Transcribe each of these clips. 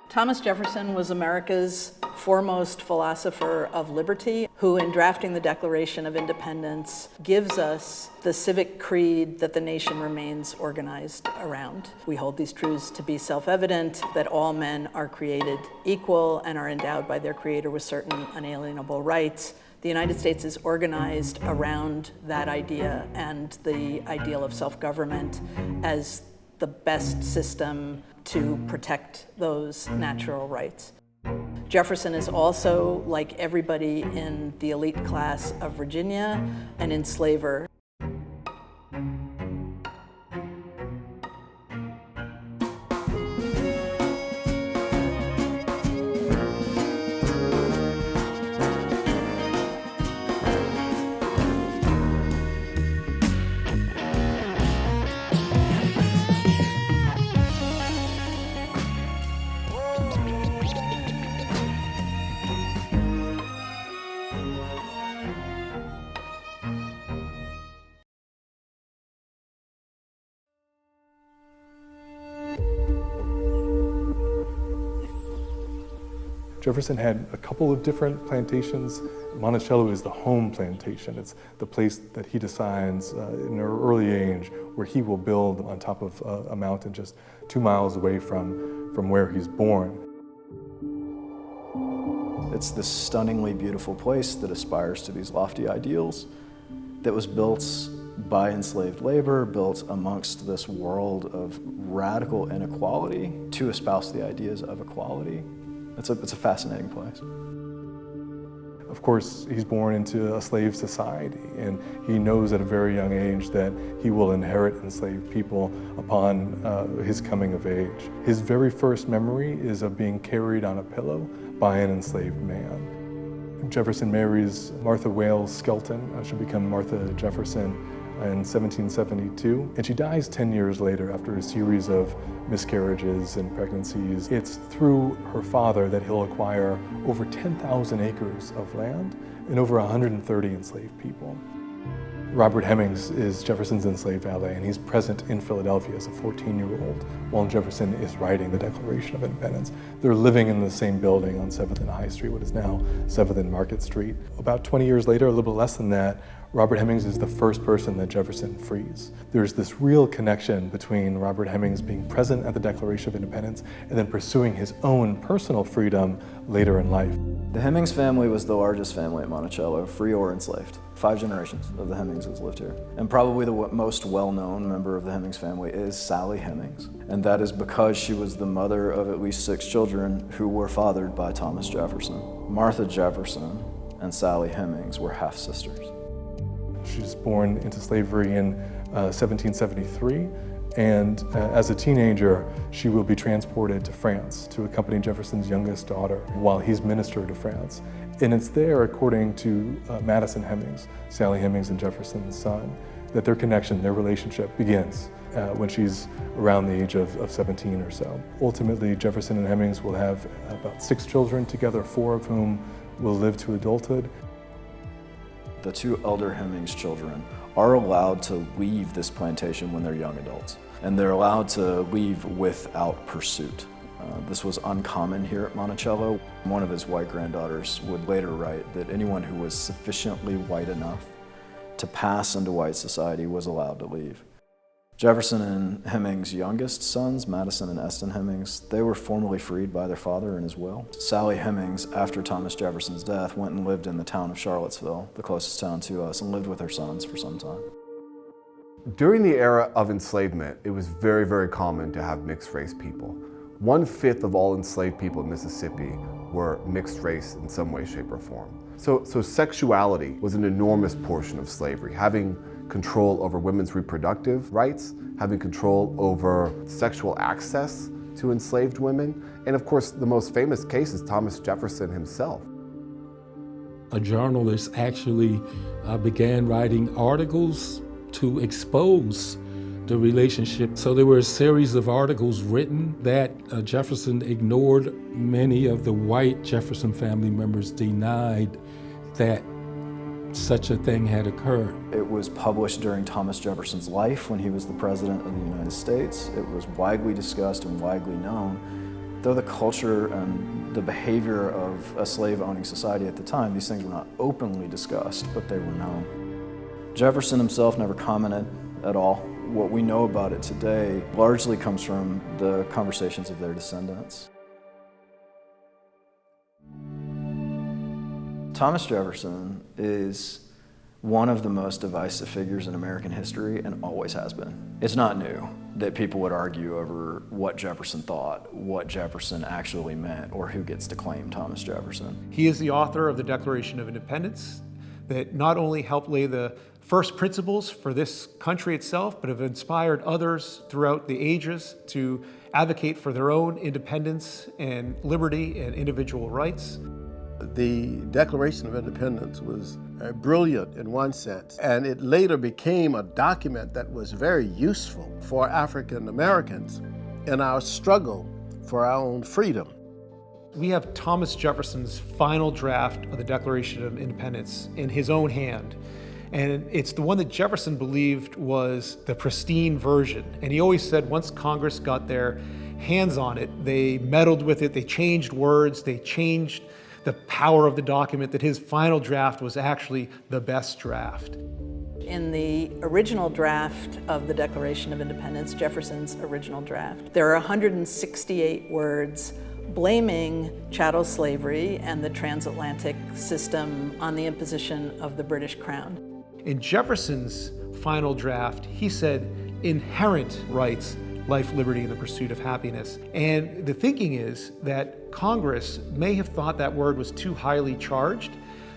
Thomas Jefferson was America's foremost philosopher of liberty, who in drafting the Declaration of Independence gives us the civic creed that the nation remains organized around. We hold these truths to be self-evident, that all men are created equal and are endowed by their Creator with certain unalienable rights. The United States is organized around that idea and the ideal of self-government as the best system to protect those natural rights. Jefferson is also, like everybody in the elite class of Virginia, an enslaver. Jefferson had a couple of different plantations. Monticello is the home plantation. It's the place that he decides in an early age where he will build on top of a mountain just 2 miles away from where he's born. It's this stunningly beautiful place that aspires to these lofty ideals that was built by enslaved labor, built amongst this world of radical inequality to espouse the ideas of equality. It's a fascinating place. Of course, he's born into a slave society, and he knows at a very young age that he will inherit enslaved people upon his coming of age. His very first memory is of being carried on a pillow by an enslaved man. Jefferson marries Martha Wales Skelton. She'll become Martha Jefferson in 1772, and she dies 10 years later after a series of miscarriages and pregnancies. It's through her father that he'll acquire over 10,000 acres of land and over 130 enslaved people. Robert Hemings is Jefferson's enslaved valet, and he's present in Philadelphia as a 14-year-old while Jefferson is writing the Declaration of Independence. They're living in the same building on 7th and High Street, what is now 7th and Market Street. About 20 years later, a little less than that, Robert Hemings is the first person that Jefferson frees. There's this real connection between Robert Hemings being present at the Declaration of Independence and then pursuing his own personal freedom later in life. The Hemings family was the largest family at Monticello, free or enslaved. 5 generations of the Hemingses lived here. And probably the most well-known member of the Hemings family is Sally Hemings. And that is because she was the mother of at least 6 children who were fathered by Thomas Jefferson. Martha Jefferson and Sally Hemings were half-sisters. She's born into slavery in 1773, and as a teenager, she will be transported to France to accompany Jefferson's youngest daughter while he's minister to France. And it's there, according to Madison Hemings, Sally Hemings and Jefferson's son, that their connection, their relationship begins when she's around the age of 17 or so. Ultimately, Jefferson and Hemings will have about 6 children together, 4 of whom will live to adulthood. The 2 elder Hemings children are allowed to leave this plantation when they're young adults, and they're allowed to leave without pursuit. This was uncommon here at Monticello. One of his white granddaughters would later write that anyone who was sufficiently white enough to pass into white society was allowed to leave. Jefferson and Hemings' youngest sons, Madison and Eston Hemings, they were formally freed by their father in his will. Sally Hemings, after Thomas Jefferson's death, went and lived in the town of Charlottesville, the closest town to us, and lived with her sons for some time. During the era of enslavement, it was very, very common to have mixed race people. 1/5 of all enslaved people in Mississippi were mixed race in some way, shape, or form. So sexuality was an enormous portion of slavery, having control over women's reproductive rights, having control over sexual access to enslaved women, and of course the most famous case is Thomas Jefferson himself. A journalist actually began writing articles to expose the relationship. So there were a series of articles written that Jefferson ignored. Many of the white Jefferson family members denied that such a thing had occurred. It was published during Thomas Jefferson's life when he was the President of the United States. It was widely discussed and widely known. Though the culture and the behavior of a slave-owning society at the time, these things were not openly discussed, but they were known. Jefferson himself never commented at all. What we know about it today largely comes from the conversations of their descendants. Thomas Jefferson is one of the most divisive figures in American history and always has been. It's not new that people would argue over what Jefferson thought, what Jefferson actually meant, or who gets to claim Thomas Jefferson. He is the author of the Declaration of Independence that not only helped lay the first principles for this country itself, but have inspired others throughout the ages to advocate for their own independence and liberty and individual rights. The Declaration of Independence was brilliant in one sense, and it later became a document that was very useful for African Americans in our struggle for our own freedom. We have Thomas Jefferson's final draft of the Declaration of Independence in his own hand. And it's the one that Jefferson believed was the pristine version. And he always said once Congress got their hands on it, they meddled with it, they changed words, they changed the power of the document, that his final draft was actually the best draft. In the original draft of the Declaration of Independence, Jefferson's original draft, there are 168 words blaming chattel slavery and the transatlantic system on the imposition of the British Crown. In Jefferson's final draft, he said inherent rights, life, liberty, and the pursuit of happiness. And the thinking is that Congress may have thought that word was too highly charged,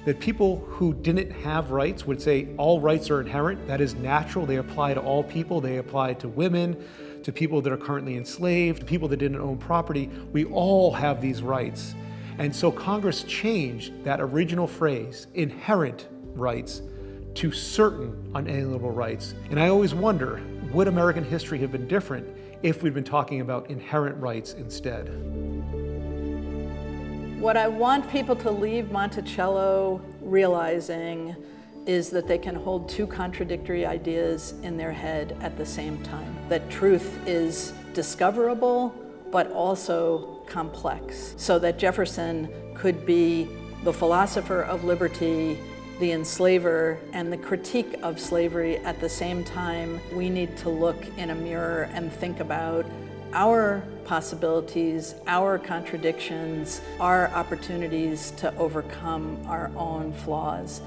that people who didn't have rights would say all rights are inherent, that is natural, they apply to all people, they apply to women, to people that are currently enslaved, to people that didn't own property. We all have these rights. And so Congress changed that original phrase, inherent rights, to certain unalienable rights. And I always wonder, would American history have been different if we'd been talking about inherent rights instead? What I want people to leave Monticello realizing is that they can hold two contradictory ideas in their head at the same time. That truth is discoverable, but also complex. So that Jefferson could be the philosopher of liberty, the enslaver, and the critique of slavery at the same time. We need to look in a mirror and think about our possibilities, our contradictions, our opportunities to overcome our own flaws.